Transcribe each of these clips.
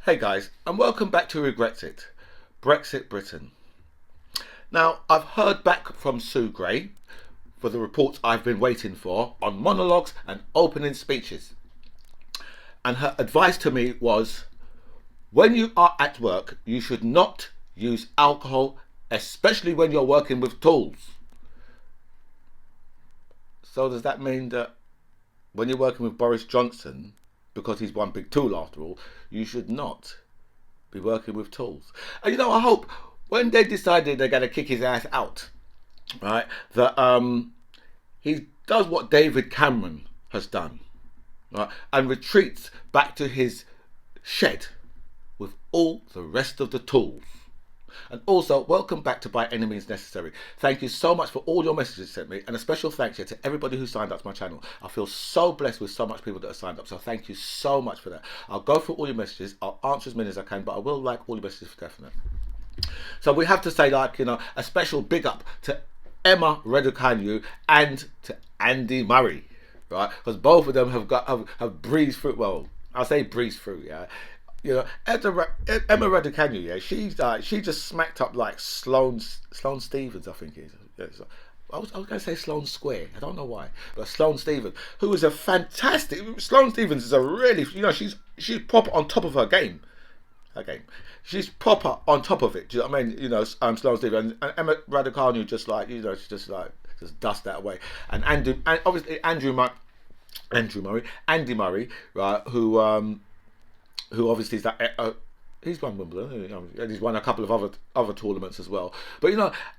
Hey guys, and welcome back to Brexit, Brexit Britain. Now, I've heard back from Sue Gray for the reports I've been waiting for on monologues and opening speeches. And her advice to me was, when you are at work, you should not use alcohol, especially when you're working with tools. So does that mean that when you're working with Boris Johnson, because he's one big tool after all, you should not be working with tools? And I hope when they decided they're going to kick his ass out, right, that he does what David Cameron has done, right, and retreats back to his shed with all the rest of the tools. And also, welcome back to By Any Means Necessary. Thank you so much for all your messages sent me, and a special thanks here to everybody who signed up to my channel. I feel so blessed with so much people that have signed up, so thank you so much for that. I'll go through all your messages, I'll answer as many as I can, but I will like all your messages for definite. So we have to say, a special big up to Emma Raducanu and to Andy Murray, right? Because both of them have breezed through. Well, I'll say breezed through, yeah. Emma Raducanu, yeah, she just smacked up like Sloane Stephens, I think it is. I was going to say Sloane Square. I don't know why, but Sloane Stephens, who is a fantastic. Sloane Stephens is a really, she's proper on top of her game. She's proper on top of it. Do you know what I mean? Sloane Stephens and Emma Raducanu just dust that away. And obviously Andy Murray, right? Who obviously is that he's won Wimbledon, and he's won a couple of other tournaments as well. But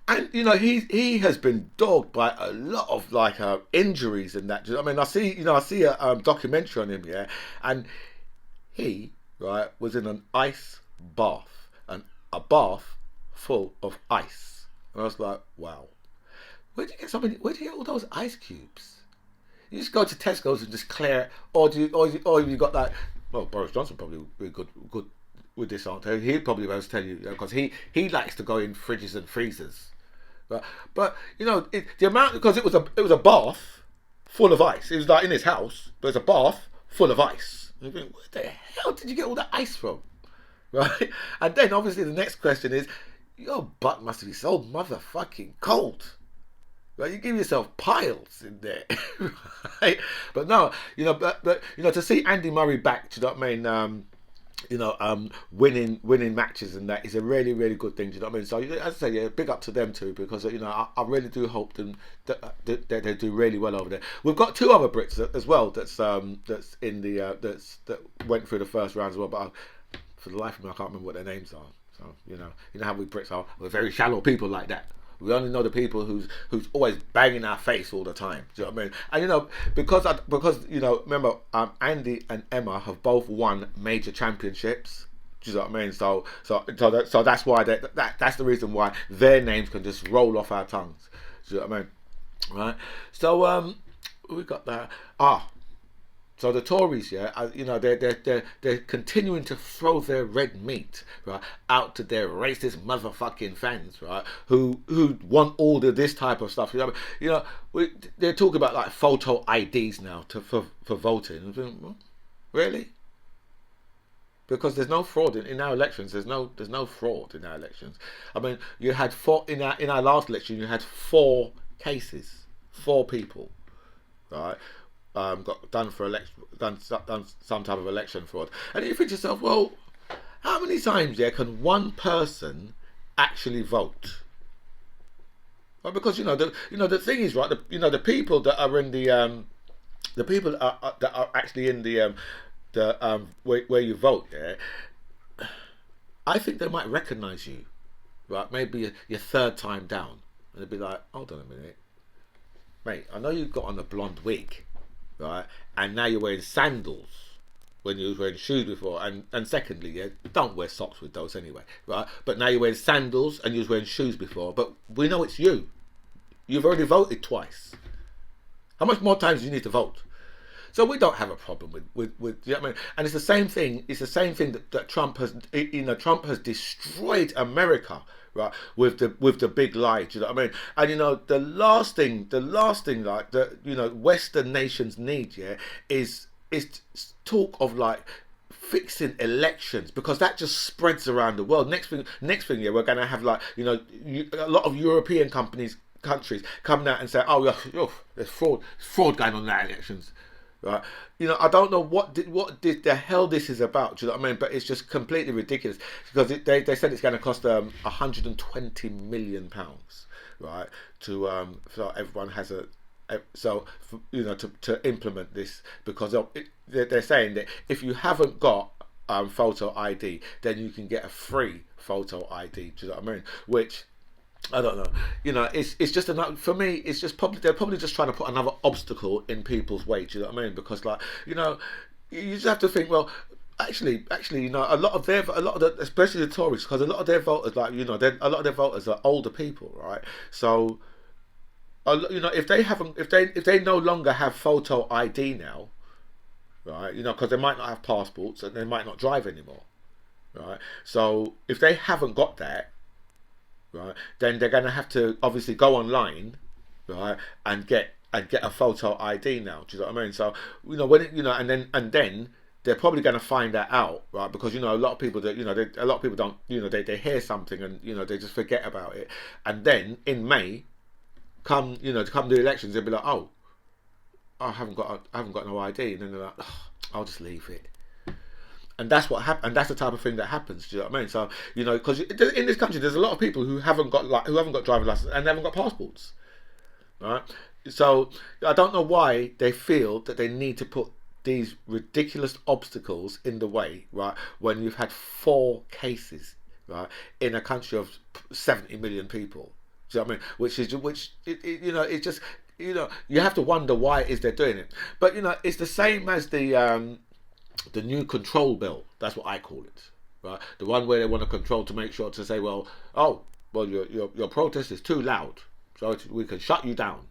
he has been dogged by a lot of injuries and that. I mean, I see a documentary on him, yeah, and he was in an ice bath, and a bath full of ice, and I was like, wow, where do you get all those ice cubes? You just go to Tesco's and just clear it, or you got that. Well, Boris Johnson probably would be good with this answer. He'd probably be able to tell you, because he likes to go in fridges and freezers. But the amount, because it was a bath full of ice. It was like in his house, but it's a bath full of ice. And you think, where the hell did you get all that ice from? Right? And then obviously the next question is, your butt must be so motherfucking cold. Right, you give yourself piles in there, right? But no, but to see Andy Murray back, do you know what I mean? Winning matches and that is a really, really good thing. Do you know what I mean? So as I say, yeah, big up to them too, because I really do hope that they do really well over there. We've got two other Brits as well that's in the that went through the first round as well, but for the life of me, I can't remember what their names are. So you know how we Brits are. We're very shallow people like that. We only know the people who's always banging our face all the time. Do you know what I mean? And because remember, Andy and Emma have both won major championships. Do you know what I mean? So that's why that's the reason why their names can just roll off our tongues. Do you know what I mean? Right. So we got that. So the Tories, yeah, they're continuing to throw their red meat, right, out to their racist motherfucking fans, right, who want all of this type of stuff. They're talking about like photo IDs now for voting. Really? Because there's no fraud in our elections. There's no fraud in our elections. I mean, you had four in our last election. You had 4 cases, 4 people, right. Got done for done some type of election fraud, and you think to yourself, well, how many times can one person actually vote? Well, because the thing is, right, the people that are in the people that are actually in where you vote, yeah, I think they might recognise you, right? Maybe your third time down, and they'd be like, hold on a minute, mate, I know you got on a blonde wig, right, and now you're wearing sandals when you was wearing shoes before, and secondly, yeah, don't wear socks with those anyway, right? But now you're wearing sandals and you was wearing shoes before, but we know it's you. You've already voted twice. How much more times do you need to vote? So we don't have a problem with you know what I mean? And it's the same thing. It's the same thing that Trump has. Trump has destroyed America, right? With the big lie. Do you know what I mean? And the last thing like that Western nations need, yeah, is talk of like fixing elections, because that just spreads around the world. Next thing, yeah, we're going to have like, you know, a lot of European countries coming out and say, oh, yeah, there's fraud going on in that elections, right? You know, I don't know what the hell this is about. Do you know what I mean? But it's just completely ridiculous, because they said it's going to cost them 120 million pounds, right? So everyone has you know, to implement this, because they're saying that if you haven't got photo ID, then you can get a free photo ID. Do you know what I mean? Which, I don't know. You know, it's just another, for me. It's just they're probably just trying to put another obstacle in people's way. Do you know what I mean? Because, like, you know, you just have to think, well, actually, you know, especially the Tories, because a lot of their voters, like, you know, a lot of their voters are older people, right? So, you know, if they no longer have photo ID now, right? You know, because they might not have passports and they might not drive anymore, right? So if they haven't got that, right, then they're going to have to obviously go online, right, and get a photo ID now. Do you know what I mean? So, you know, and then they're probably going to find that out, right? Because, you know, a lot of people don't, you know, they hear something and, you know, they just forget about it, and then in May, come the elections, they'll be like, oh, I haven't got no ID, and then they're like, oh, I'll just leave it. And that's what happens, and that's the type of thing that happens. Do you know what I mean? So, you know, because in this country, there's a lot of people who haven't got driving licenses and they haven't got passports, right? So I don't know why they feel that they need to put these ridiculous obstacles in the way, right? When you've had 4 cases, right, in a country of 70 million people. Do you know what I mean? You know, it just, you know, you have to wonder why it is they're doing it. But, you know, it's the same as the new control bill. That's what I call it, right? The one where they want to control, to make sure to say, well, your protest is too loud, so we can shut you down,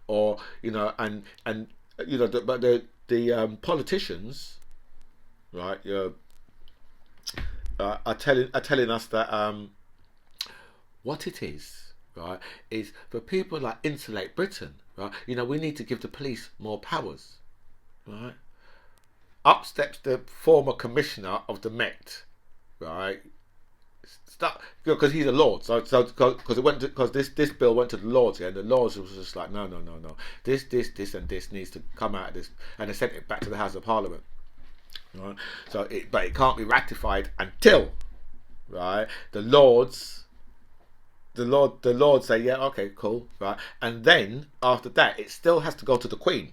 or, you know, and you know, but the politicians, right, are telling us that what it is, right, is for people like insulate Britain, right? You know, we need to give the police more powers, right? Up steps the former commissioner of the Met, right? Because he's a Lord, so because this bill went to the Lords, yeah, and the Lords was just like, no, this and this needs to come out of this, and they sent it back to the House of Parliament, right? So but it can't be ratified until, right, the Lords say, yeah, okay, cool, right, and then after that it still has to go to the Queen,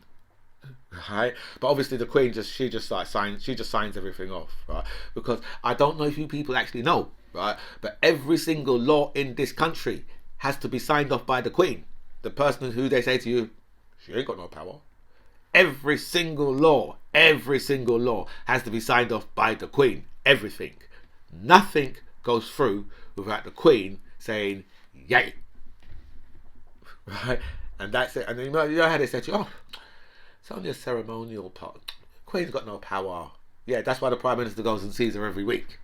right? But obviously the Queen just signs everything off, right? Because I don't know if you people actually know, right, but every single law in this country has to be signed off by the Queen, the person who they say to you, she ain't got no power. Every single law has to be signed off by the Queen. Everything, nothing goes through without the Queen saying yay, right? And that's it. And then, you know how they say to you, oh, it's only a ceremonial part. Queen's got no power. Yeah, that's why the Prime Minister goes and sees her every week,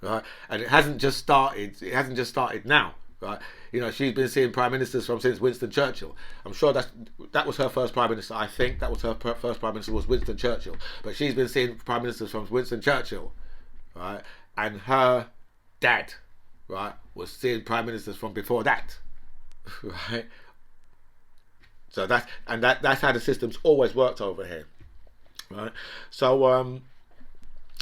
right? And it hasn't just started now, right? You know, she's been seeing Prime Ministers since Winston Churchill. I'm sure that was her first Prime Minister. I think that was her first Prime Minister was Winston Churchill. But she's been seeing Prime Ministers from Winston Churchill, right? And her dad, right, was seeing Prime Ministers from before that, right? So that's how the system's always worked over here, right? So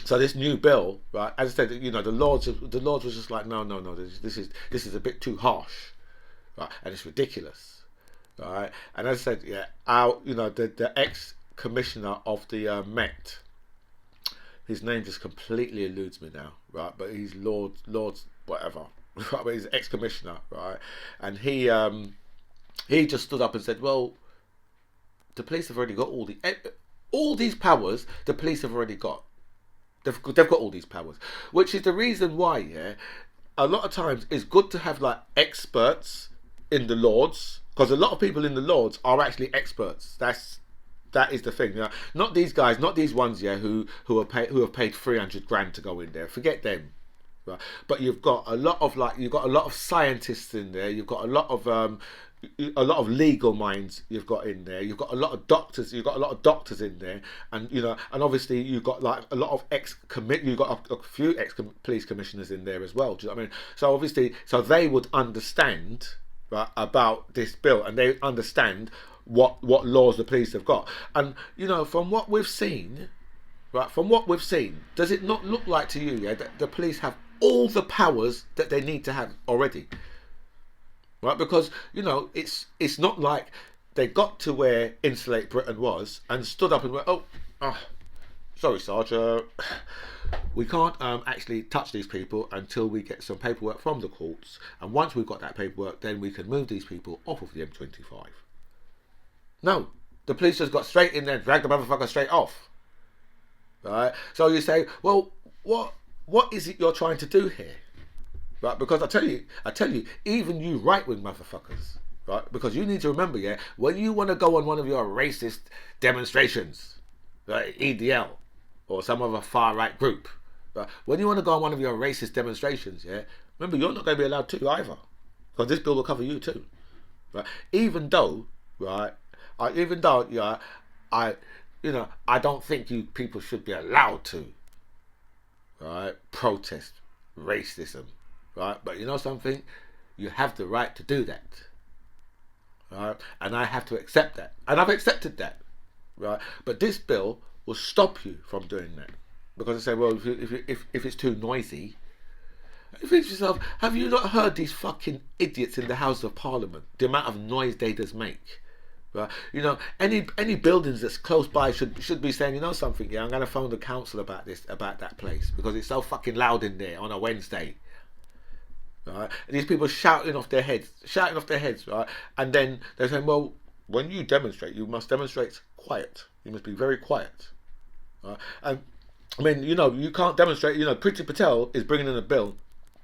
so this new bill, right, as I said, you know, the Lords was just like, no, this is a bit too harsh, right, and it's ridiculous, right? And as I said, yeah, the ex-commissioner of the Met, his name just completely eludes me now, right? But he's Lords whatever, right? But he's ex-commissioner, right? And he just stood up and said, well, the police have already got all these powers. The police have already got. They've got all these powers, which is the reason why, yeah, a lot of times it's good to have like experts in the Lords, because a lot of people in the Lords are actually experts. That is the thing. You know? Not these guys, not these ones, yeah, who have paid 300 grand to go in there. Forget them. Right. But you've got a lot of scientists in there. You've got a lot of a lot of legal minds you've got in there. You've got a lot of doctors. You've got a lot of doctors in there, and and obviously you've got like a lot of You've got a few ex police commissioners in there as well. Do you know what I mean? So obviously, so they would understand, right, about this bill, and they understand what laws the police have got. And from what we've seen, right, does it not look like to you, yeah, that the police have all the powers that they need to have already? Right, because it's not like they got to where Insulate Britain was and stood up and went, oh, sorry, Sarge, we can't actually touch these people until we get some paperwork from the courts, and once we've got that paperwork, then we can move these people off of the M25. No, the police just got straight in there and dragged the motherfucker straight off. Right, so you say, well, what is it you're trying to do here? Right, because I tell you, even you right-wing motherfuckers, right? Because you need to remember, yeah, when you want to go on one of your racist demonstrations, right, EDL, or some other far-right group, right? When you want to go on one of your racist demonstrations, yeah, remember, you're not going to be allowed to either, because this bill will cover you too, right? Even though, I don't think you people should be allowed to, right, protest racism. Right, but you know something, you have the right to do that, right? And I have to accept that, and I've accepted that, right? But this bill will stop you from doing that, because I say, well, if it's too noisy, you think to yourself, have you not heard these fucking idiots in the House of Parliament? The amount of noise they just make, right? Any buildings that's close by should be saying, something, yeah, I'm going to phone the council about that place, because it's so fucking loud in there on a Wednesday. Right, and these people shouting off their heads, right? And then they're saying, well, when you demonstrate, you must demonstrate quiet. You must be very quiet. Right? And I mean, you can't demonstrate. Priti Patel is bringing in a bill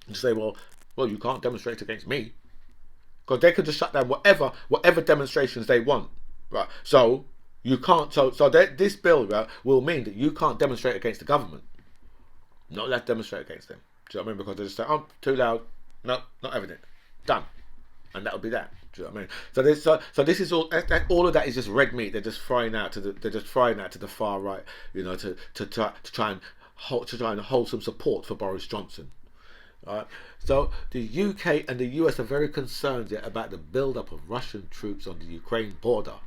to say, well, you can't demonstrate against me, because they could just shut down whatever demonstrations they want, right? So you can't. So this bill, right, will mean that you can't demonstrate against the government. Not allowed to demonstrate against them. Do you know what I mean? Because they just say, oh, too loud. No, not having it. Done. And that'll be that. Do you know what I mean? So this is all of that is just red meat. They're just frying out to the far right, to try and hold some support for Boris Johnson. Right? So the UK and the US are very concerned yet about the build-up of Russian troops on the Ukraine border.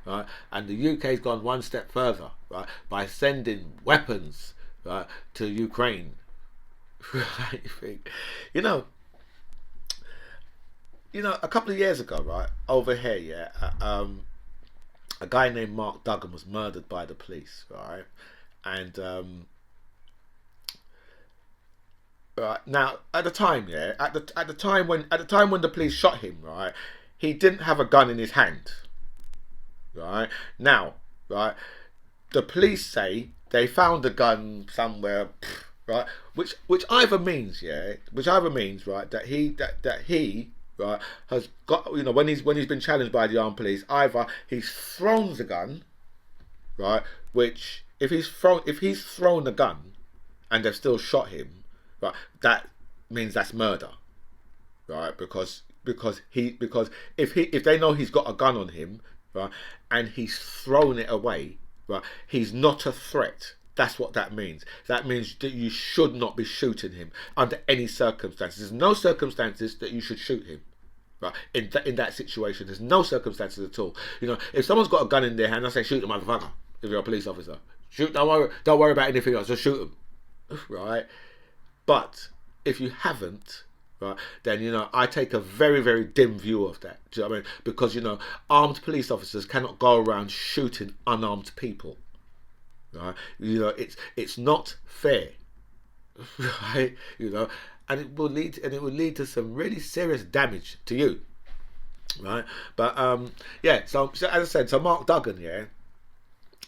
Right? And the UK's gone one step further, right, by sending weapons, right, to Ukraine. Right? A couple of years ago, right, over here, yeah, a guy named Mark Duggan was murdered by the police, right, and right, now at the time, yeah, at the time when the police shot him, right, he didn't have a gun in his hand, right. Now, right, the police say they found the gun somewhere. Right, which either means, yeah, right, that he right has got, when he's been challenged by the armed police, either he's thrown the gun, right, which if he's thrown the gun and they've still shot him, right, that means that's murder, right, because if they know he's got a gun on him, right, and he's thrown it away, right, he's not a threat. That's what that means. That means that you should not be shooting him under any circumstances. There's no circumstances that you should shoot him. Right? In that situation, there's no circumstances at all. If someone's got a gun in their hand, I say shoot the motherfucker. If you're a police officer, shoot. Don't worry about anything else. Just shoot them. Right? But if you haven't, right, then I take a very, very dim view of that. Do you know what I mean? Because armed police officers cannot go around shooting unarmed people. Right, it's not fair, right? And it will lead to some really serious damage to you, right? But yeah. So as I said, so Mark Duggan, yeah,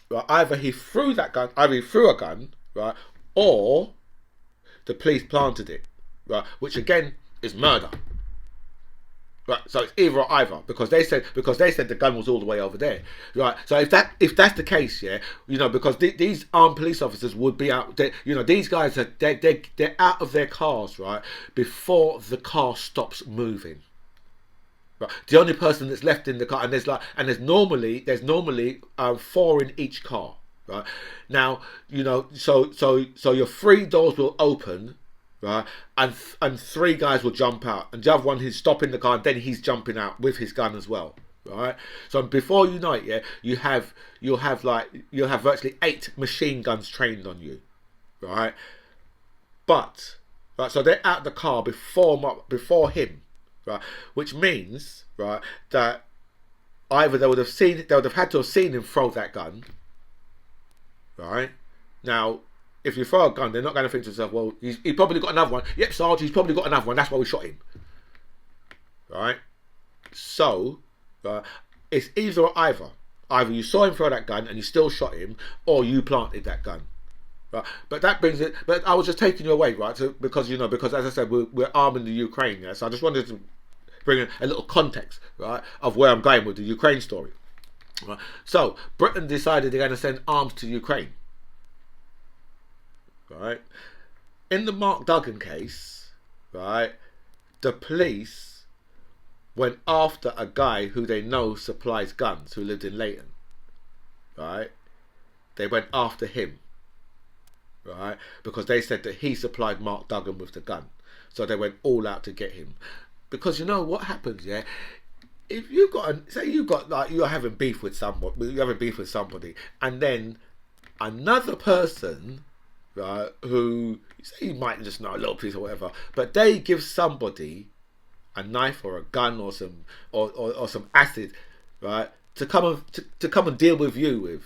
right, either he threw a gun, right, or the police planted it, right, which again is murder. Right, so it's either or either, because they said the gun was all the way over there, right? So if that's the case, yeah, because these armed police officers would be out, these guys they're out of their cars, right, before the car stops moving, Right. The only person that's left in the car, and there's normally 4 in each car. Right now, so your 3 doors will open, right, and 3 guys will jump out, and the other one he's stopping the car, and then he's jumping out with his gun as well. Right. So before you know it, yeah, you'll have virtually 8 machine guns trained on you. Right. But right, so they're out the car before him. Right, which means, right, that either they would have had to have seen him throw that gun. Right, now, if you throw a gun, they're not going to think to themselves, well, he probably got another one. Yep, Sarge, he's probably got another one. That's why we shot him. Right, so it's either you saw him throw that gun and you still shot him, or you planted that gun. Right. But that brings it. But I was just taking you away, right? Because as I said, we're arming the Ukraine. Yeah? So I just wanted to bring in a little context, right, of where I'm going with the Ukraine story. Right. So Britain decided they're going to send arms to Ukraine. Right. In the Mark Duggan case, right, the police went after a guy who they know supplies guns, who lived in Leighton. Right. They went after him. Right, because they said that he supplied Mark Duggan with the gun, so they went all out to get him. Because you know what happens, yeah. If you've got, you're having beef with somebody, and then another person, right, who say you might just know a little piece or whatever, but they give somebody a knife or a gun or some acid, right, to come and deal with you with,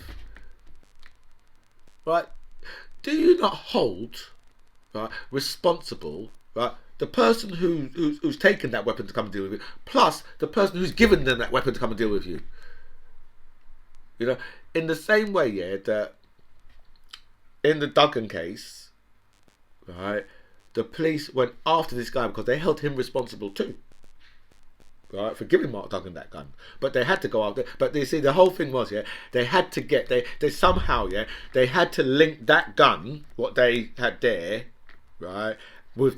right. Do you not hold, right, responsible, right, the person who's taken that weapon to come and deal with you, plus the person who's given them that weapon to come and deal with you? You know, in the same way, yeah, that in the Duggan case, right, the police went after this guy because they held him responsible too. Right, for giving Mark Duggan that gun, but they had to go after. But you see, the whole thing was, yeah, they had to get they somehow, yeah, they had to link that gun, what they had there, right, with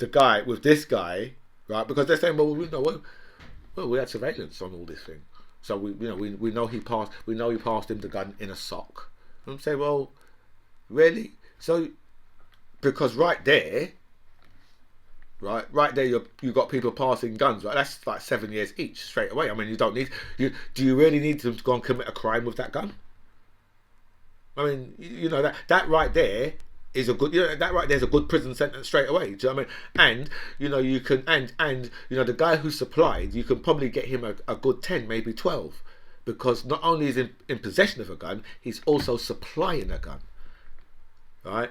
this guy, right, because they're saying, well, we had surveillance on all this thing, so we know he passed him the gun in a sock. And I'm saying, well, really? So because right there, you got people passing guns, right? That's like 7 years each straight away. I mean, do you really need them to go and commit a crime with that gun? I mean, that right there is a good, that right there's a good prison sentence straight away. Do you know what I mean? And you can, and the guy who supplied, you can probably get him a good 10, maybe 12, because not only is he in possession of a gun, he's also supplying a gun, right?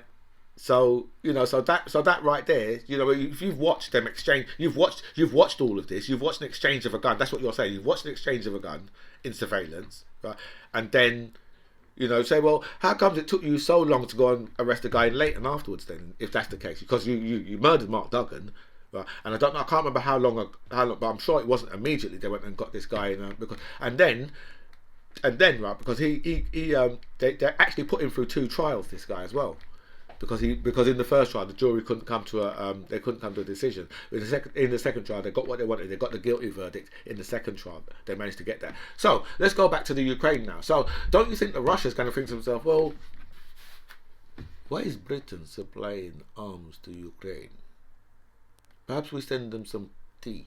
So so that right there, if you've watched them exchange, you've watched all of this, you've watched an exchange of a gun. That's what you're saying. You've watched an exchange of a gun in surveillance, right? And then, say, well, how comes it took you so long to go and arrest a guy in Leighton afterwards? Then, if that's the case, because you murdered Mark Duggan, right? And I can't remember how long, but I'm sure it wasn't immediately they went and got this guy in, and then right, because they actually put him through 2 trials, this guy as well. Because in the first trial the jury couldn't come to a decision. In the second trial they got what they wanted. They got the guilty verdict. In the second trial they managed to get that. So let's go back to the Ukraine now. So don't you think that Russia's going to think to themselves, well, why is Britain supplying arms to Ukraine? Perhaps we send them some tea.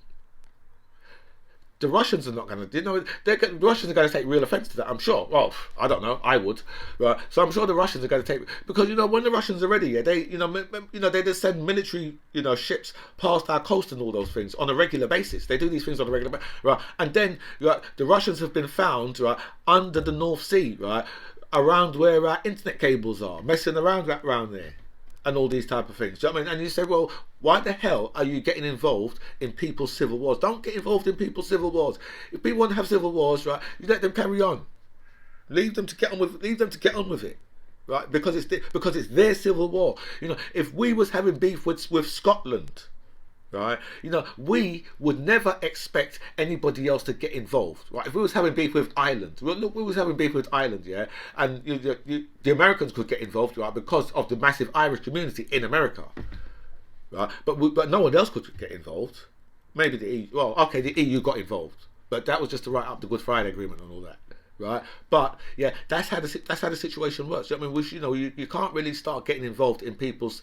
The Russians are not going to, the Russians are going to take real offence to that, I'm sure. Well, I don't know, I would, right? So I'm sure the Russians are going to take, because when the Russians are ready, yeah, they just send military, ships past our coast and all those things on a regular basis. They do these things on a regular basis, right? And then, right, the Russians have been found, right, under the North Sea, right, around where our internet cables are, messing around there. And all these type of things. Do you know what I mean? And you say, well, why the hell are you getting involved in people's civil wars? Don't get involved in people's civil wars. If people want to have civil wars, right, you let them carry on. Leave them to get on with it. Right? Because it's their civil war. If we was having beef with Scotland, right, we would never expect anybody else to get involved, right? If we was having beef with Ireland, we was having beef with Ireland, yeah, and the Americans could get involved, right, because of the massive Irish community in America, right? But no one else could get involved. Maybe the EU. Well, okay, the EU got involved, But that was just to write up the Good Friday Agreement and all that, right? But yeah, that's how the situation works. I mean, you can't really start getting involved in people's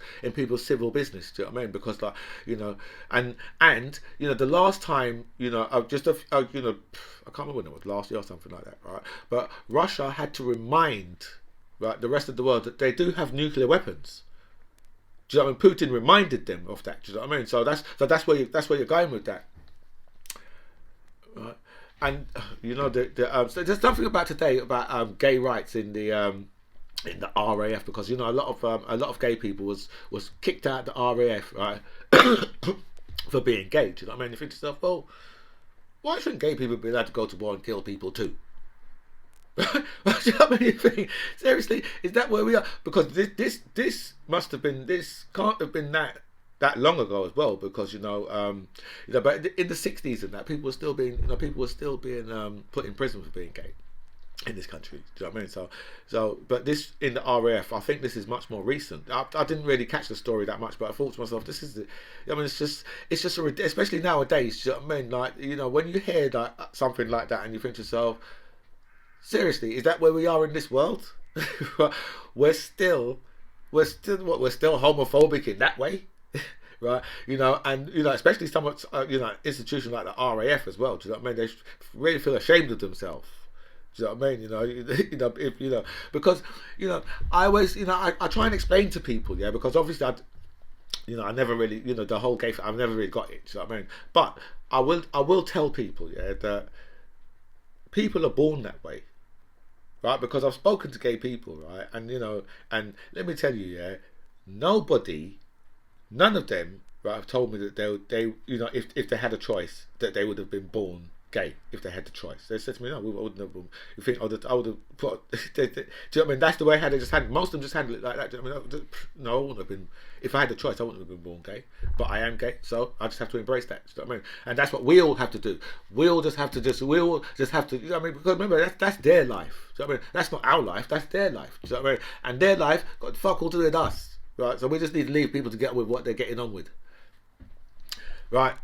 civil business. Do you know what I mean? Because like the last time I can't remember when it was, last year or something like that, right? But Russia had to remind, right, the rest of the world that they do have nuclear weapons. Do you know what I mean? Putin reminded them of that. Do you know what I mean? So that's where you're going with that. Right. And so there's something about today about gay rights in the RAF, because a lot of gay people was kicked out of the RAF, right, for being gay. Do you know what I mean? You think to yourself, well, why shouldn't gay people be allowed to go to war and kill people too? Do you know what I mean? You think, seriously, is that where we are? Because this can't have been that long ago as well, because but in the 60s and that, people were still being put in prison for being gay in this country. Do you know what I mean? So but this in the RAF, I think this is much more recent. I didn't really catch the story that much, but I thought to myself, it's just especially nowadays. Do you know what I mean? Like, when you hear that something like that, and you think to yourself, seriously, is that where we are in this world? we're still homophobic in that way. Right, and especially some institutions like the RAF as well. Do you know what I mean? They really feel ashamed of themselves. Do you know what I mean? Because I always I try and explain to people, yeah, because obviously I never really the whole gay I've never really got it. Do you know what I mean? But I will tell people, yeah, that people are born that way, right? Because I've spoken to gay people, right, and and let me tell you, yeah, none of them, right, have told me that they if they had a choice, that they would have been born gay if they had the choice. They said to me, no, I wouldn't have been. You think I would have put? Do you know what I mean? That's the way how they just handle. Most of them just handle it like that. Do you know what I mean? No, I wouldn't have been. If I had the choice, I wouldn't have been born gay. But I am gay, so I just have to embrace that. Do you know what I mean? And that's what we all have to do. We all just have to. You know what I mean? Because remember, that's their life. Do you know what I mean? That's not our life. That's their life. Do you know what I mean? And their life got fuck all to do with us. Right, so we just need to leave people to get on with what they're getting on with. Right,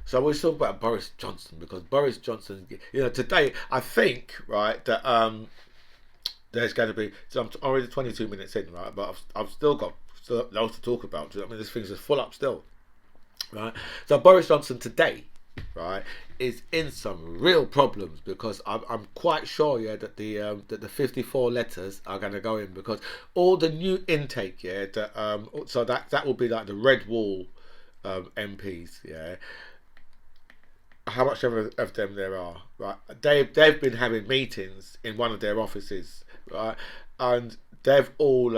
so we'll talk about Boris Johnson, because Boris Johnson, today I think, right, that there's going to be. So I'm already 22 minutes in, right, but I've still got loads to talk about. Do you know what I mean? This thing's just full up still. Right, so Boris Johnson today, right, is in some real problems, because I'm quite sure, yeah, that the 54 letters are going to go in, because all the new intake, yeah, so that will be like the red wall MPs, yeah. How much of them there are, right? They've been having meetings in one of their offices, right, and they've all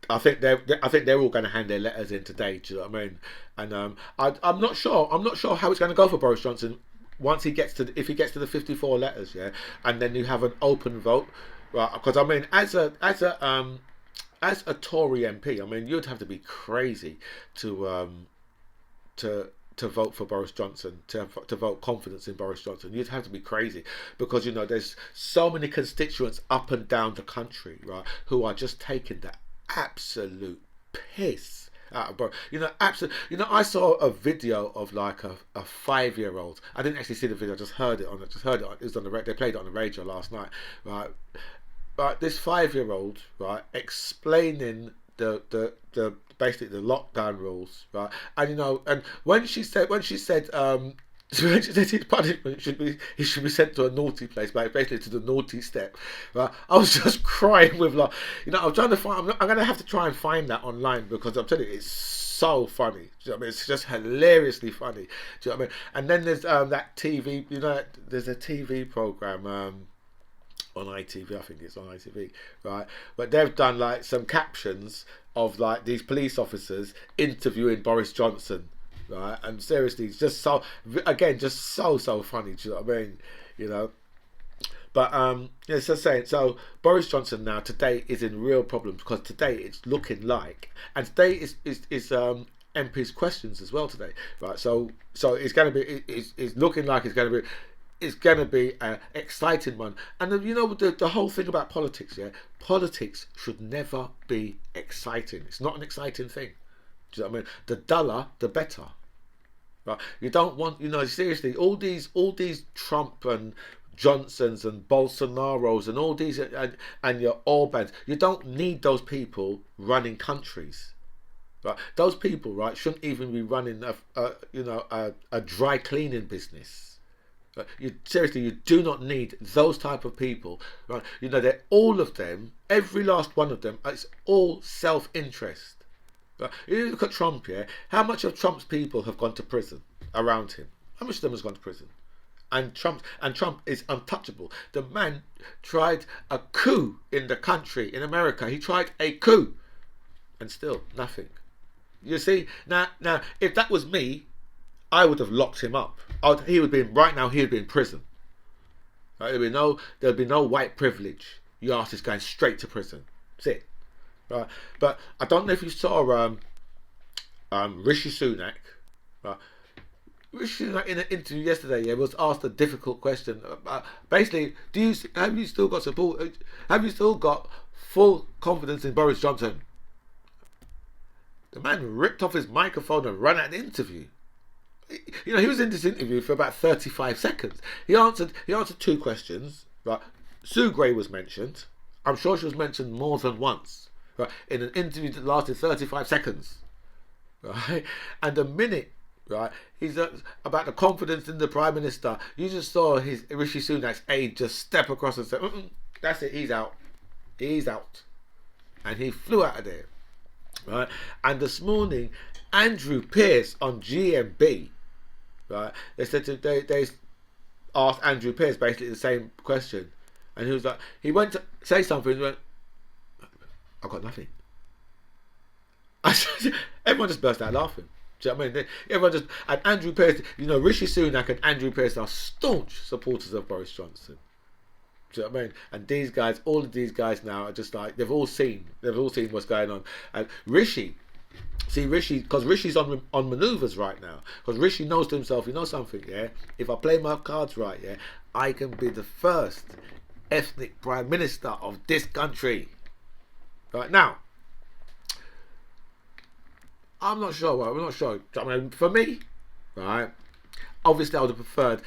I think they're all going to hand their letters in today. Do you know what I mean? And I'm not sure how it's going to go for Boris Johnson once if he gets to the 54 letters, yeah, and then you have an open vote, right? Because I mean, as a Tory MP, I mean, you'd have to be crazy to vote for Boris Johnson, to vote confidence in Boris Johnson. You'd have to be crazy, because there's so many constituents up and down the country, right, who are just taking that absolute piss out of Boris. I saw a video of like a 5-year-old. I didn't actually see the video, I just heard it. It was on they played it on the radio last night, right? But this 5-year-old, right, explaining the basically the lockdown rules, right? And and when she said his punishment he should be sent to a naughty place, but basically to the naughty step, right? I was just crying with like, I'm trying to find. I'm gonna have to try and find that online, because I'm telling you, it's so funny. Do you know what I mean? It's just hilariously funny. Do you know what I mean? And then there's that TV. There's a TV program on ITV. I think it's on ITV, right? But they've done like some captions of like these police officers interviewing Boris Johnson. Right, and seriously, it's just so funny. Do you know what I mean? But so Boris Johnson now today is in real problems, because today it's looking like, and today is MP's questions as well today, right? So it's going to be it's looking like it's going to be an exciting one. And the whole thing about politics, yeah, politics should never be exciting. It's not an exciting thing. Do you know what I mean? The duller, the better. Right? You don't want, seriously, all these Trump and Johnsons and Bolsonaros and all these and your Orbans, you don't need those people running countries. Right? Those people, right, shouldn't even be running a dry cleaning business. Right? You do not need those type of people. Right? They're all of them, every last one of them. It's all self-interest. Right? You look at Trump, yeah. How much of Trump's people have gone to prison around him? How much of them has gone to prison? And Trump is untouchable. The man tried a coup in the country, in America. He tried a coup, and still nothing. You see, now, if that was me, I would have locked him up. He would be right now. He would be in prison. Right? There'd be no white privilege. Your ass is going straight to prison. That's it. Right? But I don't know if you saw Rishi Sunak. Right? Rishi Sunak in an interview yesterday, was asked a difficult question. Basically, have you still got support? Have you still got full confidence in Boris Johnson? The man ripped off his microphone and ran out the interview. He was in this interview for about 35 seconds. He answered 2 questions. Right? Sue Gray was mentioned. I'm sure she was mentioned more than once. Right, in an interview that lasted 35 seconds, right, and a minute, right, he's about the confidence in the Prime Minister. You just saw his Rishi Sunak's aide just step across and say, "That's it, he's out, and he flew out of there, right." And this morning, Andrew Pierce on GMB, right, they asked Andrew Pierce basically the same question, and he was like, he went to say something, and he went, I've got nothing. Everyone just burst out laughing. Do you know what I mean? Everyone just, and Andrew Pierce, Rishi Sunak and Andrew Pierce are staunch supporters of Boris Johnson. Do you know what I mean? And these guys, all of these guys now are just like, they've all seen what's going on. And Rishi, because Rishi's on manoeuvres right now. Because Rishi knows to himself, something, yeah? If I play my cards right, yeah, I can be the first ethnic Prime Minister of this country. Right now, I'm not sure. I mean, for me, right, obviously I would have preferred,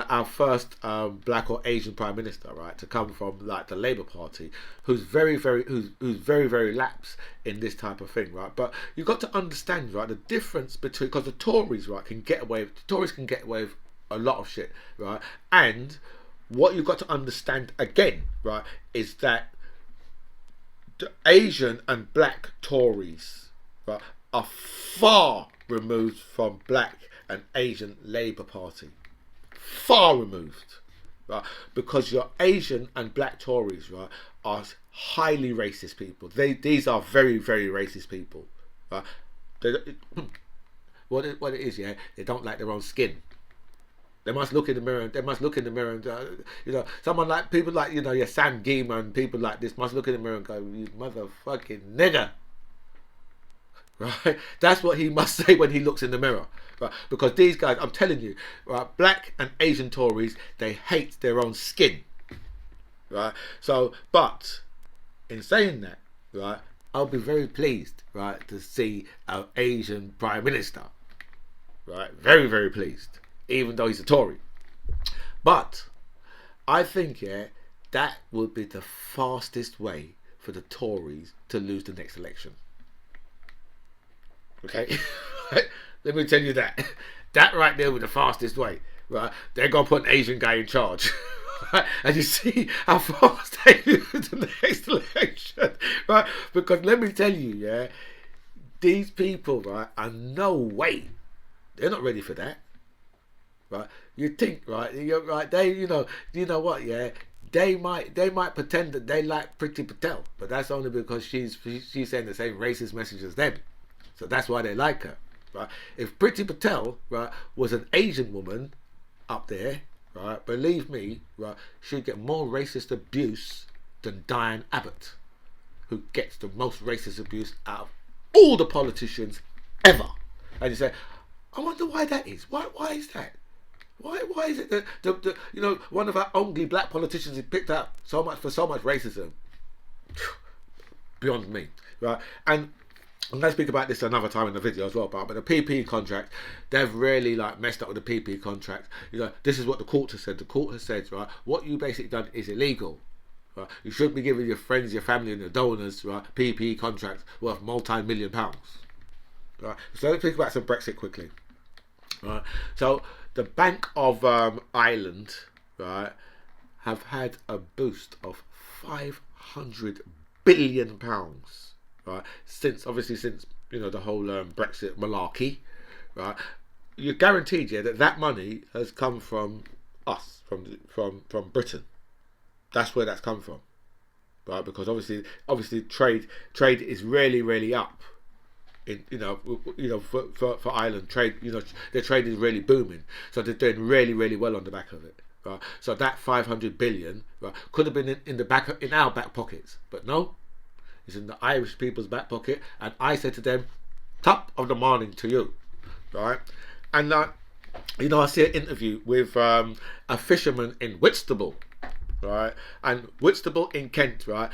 our first black or Asian Prime Minister, right, to come from like the Labour Party, who's very, very lax in this type of thing, right. But you've got to understand, right, the difference between, because the Tories, right, can get away with a lot of shit, right, and what you've got to understand again, right, is that the Asian and black Tories, right, are far removed from black and Asian Labour Party. Far removed. Right? Because your Asian and black Tories, right, are highly racist people. These are very, very racist people. Right? What it is, yeah, they don't like their own skin. They must look in the mirror. And, someone like, people like, your Sam Geema and people like this must look in the mirror and go, "You motherfucking nigger." Right? That's what he must say when he looks in the mirror. Right? Because these guys, I'm telling you, right, black and Asian Tories, they hate their own skin. Right? So, but in saying that, right, I'll be very pleased, right, to see our Asian Prime Minister. Right? Very, very pleased. Even though he's a Tory. But I think, yeah, that would be the fastest way for the Tories to lose the next election. Okay? Let me tell you that. That right there would be the fastest way. Right? They're going to put an Asian guy in charge. Right? And you see how fast they lose the next election. Right? Because let me tell you, yeah, these people, right, are no way. They're not ready for that. Right, you think, right? You're right. They, you know what? Yeah, they might pretend that they like Priti Patel, but that's only because she's saying the same racist message as them, so that's why they like her. Right? If Priti Patel, right, was an Asian woman up there, right, believe me, right, she'd get more racist abuse than Diane Abbott, who gets the most racist abuse out of all the politicians ever. And you say, I wonder why that is. Why is that? Why is it that the one of our only black politicians is picked up so much for so much racism? Beyond me, right? And I'm going to speak about this another time in the video as well, but the PP contract, they've really like messed up with the PP contract. You know, this is what the court has said. The court has said, right, what you basically done is illegal. Right? You shouldn't be giving your friends, your family, and your donors, right, PP contracts worth multi-million pounds. Right? So let's speak about some Brexit quickly. Right? So the Bank of Ireland, right, have had a boost of £500 billion. Right, since you know the whole Brexit malarkey, right? You're guaranteed, yeah, that money has come from us, from Britain. That's where that's come from, right? Because obviously trade is really up. For Ireland, trade, their trade is really booming, so they're doing really well on the back of it. Right? So that 500 billion, right, could have been in our back pockets, but no. It's in the Irish people's back pocket, and I said to them, top of the morning to you, right? And I see an interview with a fisherman in Whitstable, right? And Whitstable in Kent, right?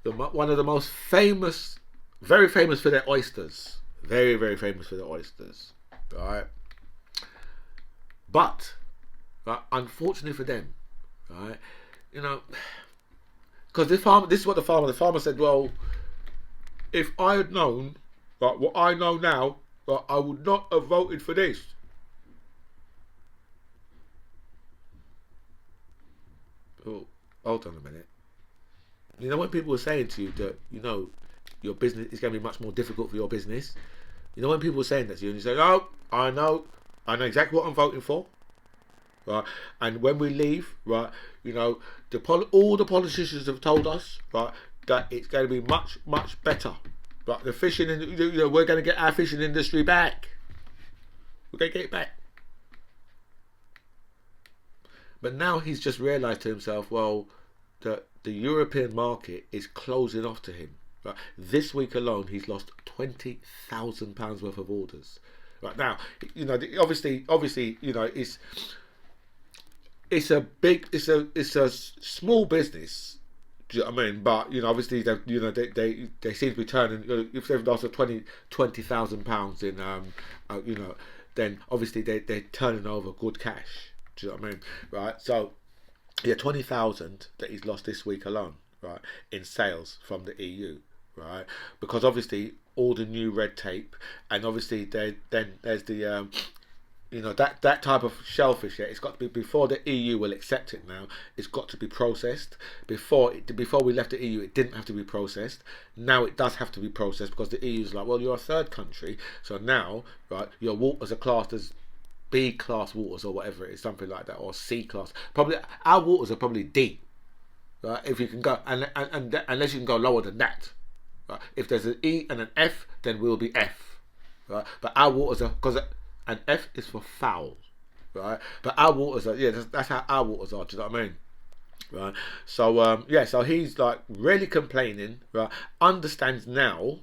One of the most famous, very famous for their oysters, very famous for their oysters, right? But, right, unfortunately for them, right, because this is what the farmer said, well, if I had known, like, what I know now, like, I would not have voted for this. Oh, hold on a minute. You know when people were saying to you that, your business is going to be much more difficult for your business? You know when people were saying that to you and you say, oh, I know exactly what I'm voting for. Right, and when we leave, right, all the politicians have told us, right, that it's going to be much better. Right, the fishing, we're going to get our fishing industry back. We're going to get it back. But now he's just realised to himself, well, that the European market is closing off to him. Right, this week alone, he's lost £20,000 worth of orders. Right now, obviously, it's a small business. Do you know what I mean? But obviously they seem to be turning. If they've lost £20,000 in then obviously they're turning over good cash. Do you know what I mean? Right. So yeah, 20,000 that he's lost this week alone. Right, in sales from the EU. Right, because obviously all the new red tape, and obviously then there's the that type of shellfish, yeah, it's got to be, before the EU will accept it now, it's got to be processed. Before we left the EU, it didn't have to be processed. Now it does have to be processed because the EU is like, well, you're a third country, so now, right, your waters are classed as B class waters or whatever it is, something like that, or C class. Probably our waters are probably D, right? If you can go, and unless you can go lower than that, right? If there's an E and an F, then we'll be F, right? But our waters are, because and F is for foul, right? But our waters are, yeah, that's how our waters are. Do you know what I mean? Right. So so he's like really complaining. Right. Understands now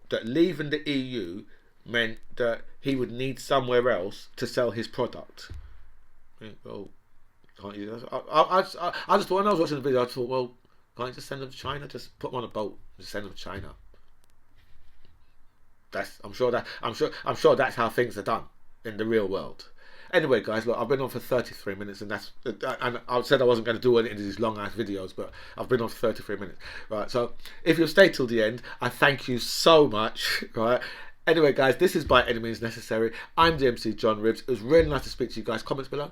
that leaving the EU meant that he would need somewhere else to sell his product. Well, can't you? I just thought, when I was watching the video, I thought, well, can't you just send them to China? Just put them on a boat and just send them to China. I'm sure that's how things are done in the real world. Anyway, guys, look, I've been on for 33 minutes, and I said I wasn't going to do any of these long ass videos, but I've been on for 33 minutes, right? So if you've stayed till the end, I thank you so much, right? Anyway, guys, this is By Any Means Necessary. I'm DMC John Ribbs. It was really nice to speak to you guys. Comments below.